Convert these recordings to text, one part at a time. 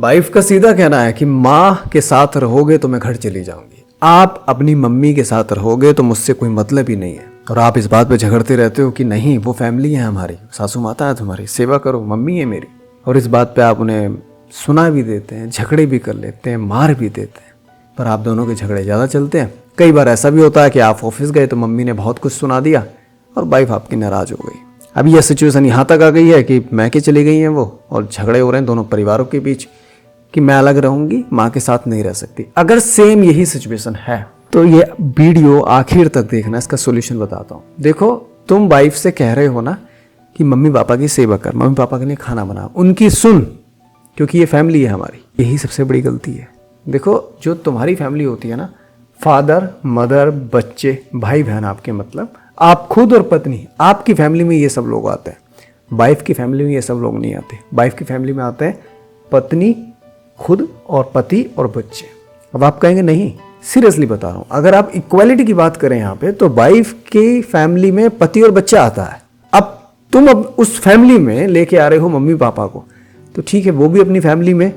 Wife का सीधा कहना है कि माँ के साथ रहोगे तो मैं घर चली जाऊंगी, आप अपनी मम्मी के साथ रहोगे तो मुझसे कोई मतलब ही नहीं है। और आप इस बात पे झगड़ते रहते हो कि नहीं वो फैमिली है हमारी, सासू माता है तुम्हारी, सेवा करो, मम्मी है मेरी। और इस बात पे आप उन्हें सुना भी देते हैं, झगड़े भी कर लेते हैं, मार भी देते हैं, पर आप दोनों के झगड़े ज़्यादा चलते हैं। कई बार ऐसा भी होता है कि आप ऑफिस गए तो मम्मी ने बहुत कुछ सुना दिया और वाइफ आपकी नाराज़ हो गई। अब यह सिचुएशन यहाँ तक आ गई है कि मैके चली गई हैं वो और झगड़े हो रहे हैं दोनों परिवारों के बीच कि मैं अलग रहूंगी, माँ के साथ नहीं रह सकती। अगर सेम यही सिचुएशन है तो ये वीडियो आखिर तक देखना, इसका सोल्यूशन बताता हूँ। देखो, तुम वाइफ से कह रहे हो ना कि मम्मी पापा की सेवा कर, मम्मी पापा के लिए खाना बना, उनकी सुन, क्योंकि ये फैमिली है हमारी। यही सबसे बड़ी गलती है। देखो, जो तुम्हारी फैमिली होती है ना, फादर मदर बच्चे भाई बहन, आपके मतलब आप खुद और पत्नी, आपकी फैमिली में ये सब लोग आते हैं। वाइफ की फैमिली में ये सब लोग नहीं आते। वाइफ की फैमिली में आते हैं पत्नी, खुद और पति और बच्चे। अब आप कहेंगे नहीं, सीरियसली बता रहा हूँ, अगर आप इक्वालिटी की बात करें यहाँ पे तो वाइफ की फैमिली में पति और बच्चा आता है। अब तुम अब उस फैमिली में लेके आ रहे हो मम्मी पापा को, तो ठीक है, वो भी अपनी फैमिली में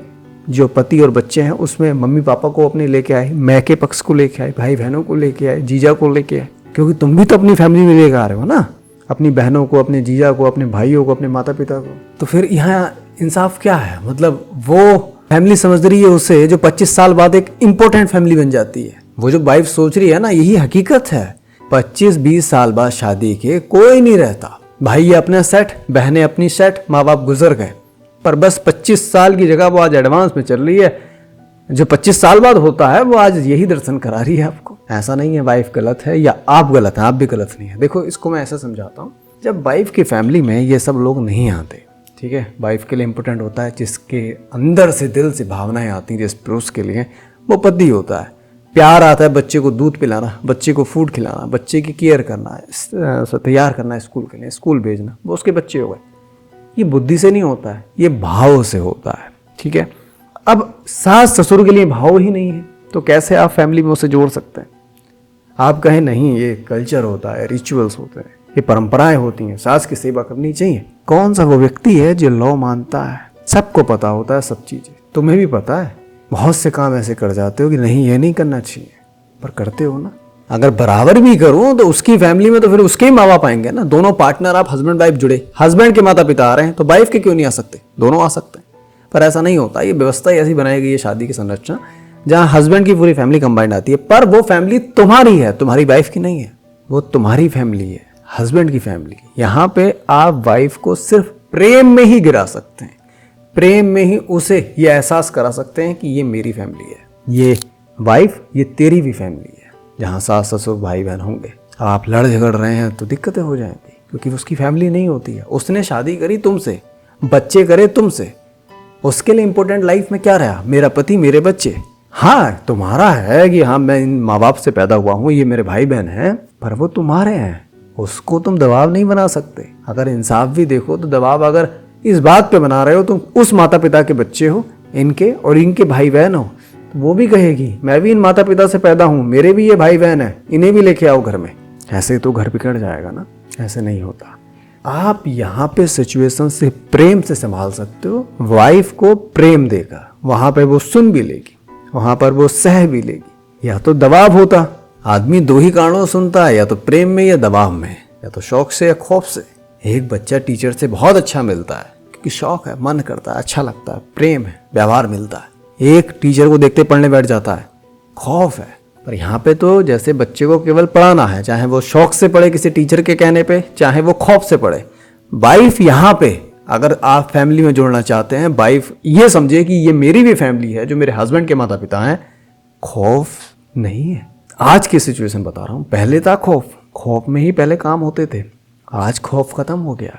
जो पति और बच्चे हैं उसमें मम्मी पापा को अपने लेके आए, मैके पक्ष को लेके आए, भाई बहनों को लेके आए, जीजा को लेके आए, क्योंकि तुम भी तो अपनी फैमिली में लेके आ रहे हो ना, अपनी बहनों को, अपने जीजा को, अपने भाइयों को, अपने माता पिता को। तो फिर यहाँ इंसाफ क्या है? मतलब वो फैमिली समझ रही है उसे जो 25 साल बाद एक इंपॉर्टेंट फैमिली बन जाती है। वो जो वाइफ सोच रही है ना, यही हकीकत है। 25-20 साल बाद शादी के कोई नहीं रहता, भाई अपने सेट, बहनें अपनी सेट, माँ बाप गुजर गए, पर बस 25 साल की जगह वो आज एडवांस में चल रही है। जो 25 साल बाद होता है वो आज यही दर्शन करा रही है आपको। ऐसा नहीं है वाइफ गलत है या आप गलत हैं, आप भी गलत नहीं है। देखो, इसको मैं ऐसा समझाता हूँ, जब वाइफ की फैमिली में ये सब लोग नहीं आते, ठीक है, वाइफ के लिए इंपॉर्टेंट होता है जिसके अंदर से, दिल से भावनाएं आती हैं, जिस पुरुष के लिए वो पति होता है। प्यार आता है बच्चे को दूध पिलाना, बच्चे को फूड खिलाना, बच्चे की केयर करना, तैयार करना है स्कूल के लिए, स्कूल भेजना, वो उसके बच्चे हो गए। ये बुद्धि से नहीं होता है, ये भाव से होता है, ठीक है। अब सास ससुर के लिए भाव ही नहीं है तो कैसे आप फैमिली में उसे जोड़ सकते हैं? आप कहें नहीं, ये कल्चर होता है, रिचुअल्स होते हैं, ये परंपराएं होती हैं, सास की सेवा करनी चाहिए। कौन सा वो व्यक्ति है जो लॉ मानता है? सबको पता होता है सब चीजें, तुम्हें भी पता है। बहुत से काम ऐसे कर जाते हो कि नहीं ये नहीं करना चाहिए, पर करते हो ना। अगर बराबर भी करूं तो उसकी फैमिली में तो फिर उसके ही माँ बाप आएंगे ना। दोनों पार्टनर, आप हस्बैंड वाइफ जुड़े, हस्बैंड के माता पिता आ रहे हैं तो वाइफ के क्यों नहीं आ सकते? दोनों आ सकते हैं, पर ऐसा नहीं होता। ये व्यवस्था ही ऐसी बनाई गई है, शादी की संरचना, जहां हस्बैंड की पूरी फैमिली कंबाइंड आती है, पर वो फैमिली तुम्हारी है, तुम्हारी वाइफ की नहीं है। वो तुम्हारी फैमिली है, हस्बैंड की फैमिली। यहाँ पे आप वाइफ को सिर्फ प्रेम में ही गिरा सकते हैं, प्रेम में ही उसे ये एहसास करा सकते हैं कि ये मेरी फैमिली है, ये वाइफ, ये तेरी भी फैमिली है, जहाँ सास ससुर भाई बहन होंगे। अब आप लड़ झगड़ रहे हैं तो दिक्कतें हो जाएंगी, क्योंकि उसकी फैमिली नहीं होती है। उसने शादी करी तुमसे, बच्चे करे तुमसे, उसके लिए इंपॉर्टेंट लाइफ में क्या रहा? मेरा पति, मेरे बच्चे। हाँ, तुम्हारा है कि हाँ मैं इन माँ बाप से पैदा हुआ हूँ, ये मेरे भाई बहन हैं, पर वो तुम्हारे हैं, उसको तुम दबाव नहीं बना सकते। अगर इंसाफ भी देखो तो दबाव अगर इस बात पे बना रहे हो, तुम उस माता पिता के बच्चे हो इनके और इनके भाई बहन हो, तो वो भी कहेगी मैं भी इन माता पिता से पैदा हूँ, मेरे भी ये भाई बहन है, इन्हें भी लेके आओ घर में। ऐसे तो घर बिगड़ जाएगा ना, ऐसे नहीं होता। आप यहाँ पे सिचुएशन से प्रेम से संभाल सकते हो। वाइफ को प्रेम देगा, वहां पे वो सुन भी लेगी, वहां पर वो सह भी लेगी। या तो दबाव होता, आदमी दो ही कारणों सुनता है, या तो प्रेम में या दबाव में, या तो शौक से या खौफ से। एक बच्चा टीचर से बहुत अच्छा मिलता है क्योंकि शौक है, मन करता है, अच्छा लगता है, प्रेम है, व्यवहार मिलता है। एक टीचर को देखते पढ़ने बैठ जाता है, खौफ है। पर यहाँ पे तो जैसे बच्चे को केवल पढ़ाना है, चाहे वो शौक से पढ़े किसी टीचर के कहने पे, चाहे वो खौफ से पढ़े। वाइफ यहाँ पे अगर आप फैमिली में जोड़ना चाहते हैं, वाइफ ये समझे कि ये मेरी भी फैमिली है, जो मेरे हस्बैंड के माता पिता हैं, खौफ नहीं है। आज की सिचुएशन बता रहा हूँ, पहले था खौफ, खौफ में ही पहले काम होते थे। आज खौफ खत्म हो गया।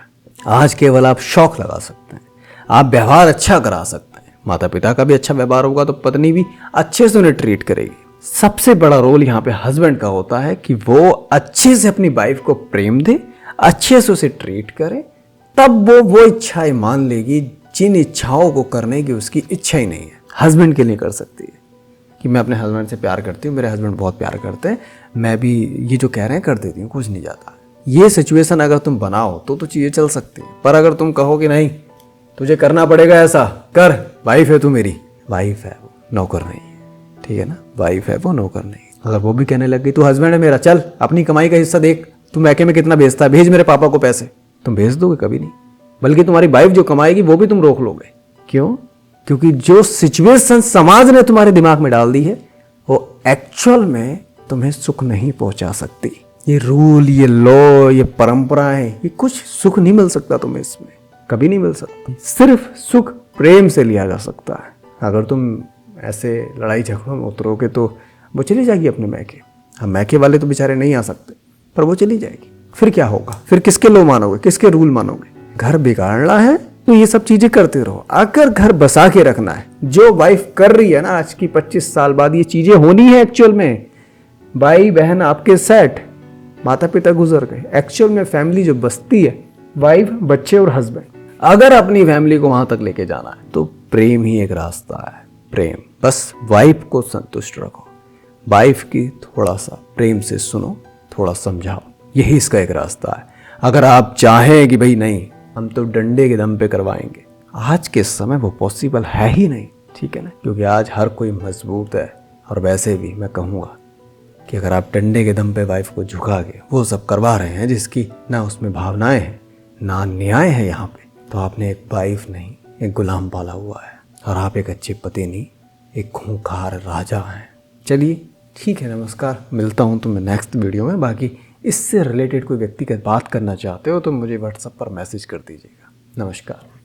आज केवल आप शौक लगा सकते हैं, आप व्यवहार अच्छा करा सकते हैं। माता पिता का भी अच्छा व्यवहार होगा तो पत्नी भी अच्छे से उन्हें ट्रीट करेगी। सबसे बड़ा रोल यहाँ पे हस्बैंड का होता है कि वो अच्छे से अपनी वाइफ को प्रेम दे, अच्छे से उसे ट्रीट करे, तब वो इच्छाएं मान लेगी जिन इच्छाओं को करने की उसकी इच्छा ही नहीं है। हस्बैंड के लिए कर सकती है कि मैं अपने हस्बैंड से प्यार करती हूँ, मेरे हस्बैंड बहुत प्यार करते हैं, मैं भी ये जो कह रहे हैं कर देती हूँ, कुछ नहीं जाता। ये सिचुएशन अगर तुम बनाओ तो चीज़ें चल सकती हैं। पर अगर तुम कहो कि नहीं तुझे करना पड़ेगा ऐसा, कर। वाइफ है तू मेरी, वाइफ है वो, नौकर नहीं है, ठीक है ना। वाइफ है वो, नौकर नहीं। अगर वो भी कहने लग गई तू हस्बैंड है मेरा, चल अपनी कमाई का हिस्सा देख, तू मैके में कितना भेजता है, भेज मेरे पापा को पैसे, तुम भेज दोगे? कभी नहीं। बल्कि तुम्हारी वाइफ जो कमाएगी वो भी तुम रोक लोगे। क्यों? क्योंकि जो सिचुएशन समाज ने तुम्हारे दिमाग में डाल दी है वो एक्चुअल में तुम्हें सुख नहीं पहुंचा सकती। ये रूल, ये लॉ, ये परंपराएं, ये कुछ सुख नहीं मिल सकता तुम्हें इसमें, कभी नहीं मिल सकता। सिर्फ सुख प्रेम से लिया जा सकता है। अगर तुम ऐसे लड़ाई झगड़ों में उतरोगे तो वो चली जाएगी अपने मैके। हम मैके वाले तो बेचारे नहीं आ सकते, पर वो चली जाएगी। फिर क्या होगा? फिर किसके लॉ मानोगे, किसके रूल मानोगे? घर बिगाड़ना है तो ये सब चीजें करते रहो। अगर घर बसा के रखना है, जो वाइफ कर रही है ना आज की 25 साल बाद, ये चीजें होनी है एक्चुअल में। भाई बहन आपके सेट, माता पिता गुजर गए, एक्चुअल में फैमिली जो बसती है, वाइफ, बच्चे और हस्बैंड। अगर अपनी फैमिली को वहां तक लेके जाना है तो प्रेम ही एक रास्ता है। प्रेम, बस वाइफ को संतुष्ट रखो, वाइफ की थोड़ा सा प्रेम से सुनो, थोड़ा समझाओ, यही इसका एक रास्ता है। अगर आप चाहें कि भाई नहीं हम तो डंडे के दम पे करवाएंगे, आज के समय वो पॉसिबल है ही नहीं, ठीक है ना। क्योंकि आज हर कोई मजबूत है। और वैसे भी मैं कहूँगा कि अगर आप डंडे के दम पे वाइफ को झुका के वो सब करवा रहे हैं जिसकी ना उसमें भावनाएं हैं ना न्याय है यहाँ पे, तो आपने एक वाइफ नहीं, एक गुलाम पाला हुआ है। और आप एक अच्छे पति नहीं, एक खूंखार राजा हैं। चलिए ठीक है, नमस्कार। मिलता हूँ तुम्हें नेक्स्ट वीडियो में। बाकी इससे रिलेटेड कोई व्यक्तिगत बात करना चाहते हो तो मुझे व्हाट्सएप पर मैसेज कर दीजिएगा। नमस्कार।